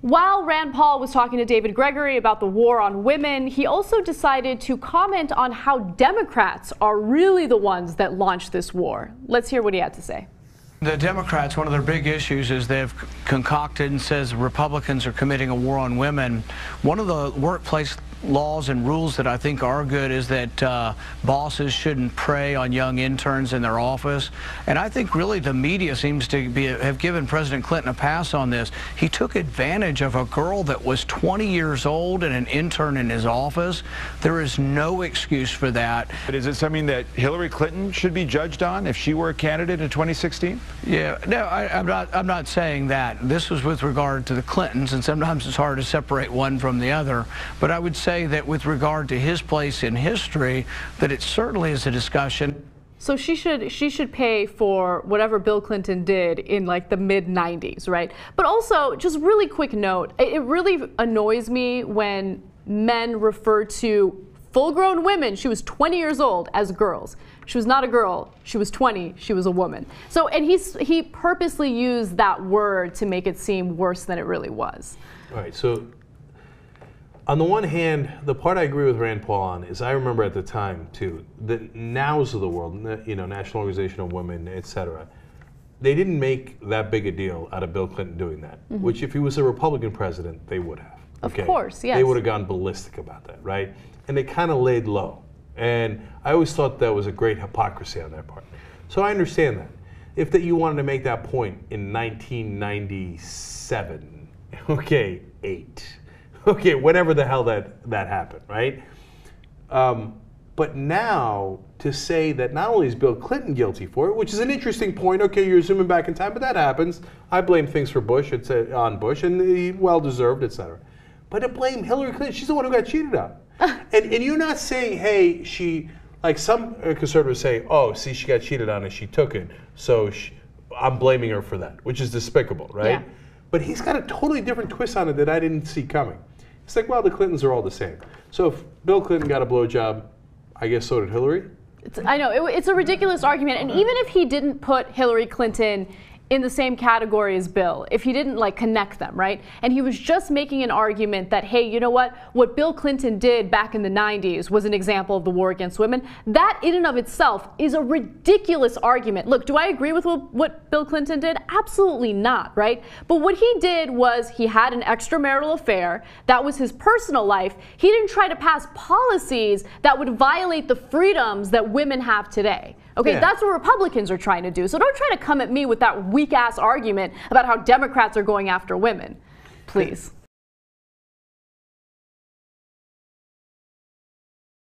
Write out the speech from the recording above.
While Rand Paul was talking to David Gregory about the war on women, he also decided to comment on how Democrats are really the ones that launched this war. Let's hear what he had to say. The Democrats, one of their big issues is they've concocted and says Republicans are committing a war on women. One of the workplace laws and rules that I think are good is that bosses shouldn't prey on young interns in their office. And I think really the media seems to have given President Clinton a pass on this. He took advantage of a girl that was 20 years old and an intern in his office. There is no excuse for that. But is it something that Hillary Clinton should be judged on if she were a candidate in 2016? Yeah, no, I'm not saying that. This was with regard to the Clintons, and sometimes it's hard to separate one from the other. But I would say that with regard to his place in history, that it certainly is a discussion. So she should pay for whatever Bill Clinton did in like the mid-90s, right? But also, just really quick note, it really annoys me when men refer to full-grown women, she was 20 years old, as girls. She was not a girl, she was 20, she was a woman. So, and he purposely used that word to make it seem worse than it really was. All right, so on the one hand, the part I agree with Rand Paul on is I remember at the time, too, the NOWs of the world, you know, National Organization of Women, et cetera, they didn't make that big a deal out of Bill Clinton doing that, which if he was a Republican president, they would have. Of course, yes. They would have gone ballistic about that, right? And they kind of laid low. And I always thought that was a great hypocrisy on their part. So I understand that. If that you wanted to make that point in 1997, okay, 8. Okay, whatever the hell that happened, right? But now to say that not only is Bill Clinton guilty for it, which is an interesting point. Okay, you're zooming back in time, but that happens. I blame things for Bush. It's on Bush, and he well deserved, etc. But to blame Hillary Clinton, she's the one who got cheated on, and you're not saying, hey, she, like some conservatives say, oh, see, she got cheated on and she took it, so I'm blaming her for that, which is despicable, right? Yeah. But he's got a totally different twist on it that I didn't see coming. It's like, well, the Clintons are all the same. So if Bill Clinton got a blowjob, I guess so did Hillary. I know, it's a ridiculous argument. And even if he didn't put Hillary Clinton in the same category as Bill, if he didn't like connect them, right? And he was just making an argument that, hey, you know what Bill Clinton did back in the 90s was an example of the war against women. That in and of itself is a ridiculous argument. Look, do I agree with what Bill Clinton did? Absolutely not, right? But what he did was he had an extramarital affair. That was his personal life. He didn't try to pass policies that would violate the freedoms that women have today. Okay, yeah. That's what Republicans are trying to do. So don't try to come at me with that weak-ass argument about how Democrats are going after women, please.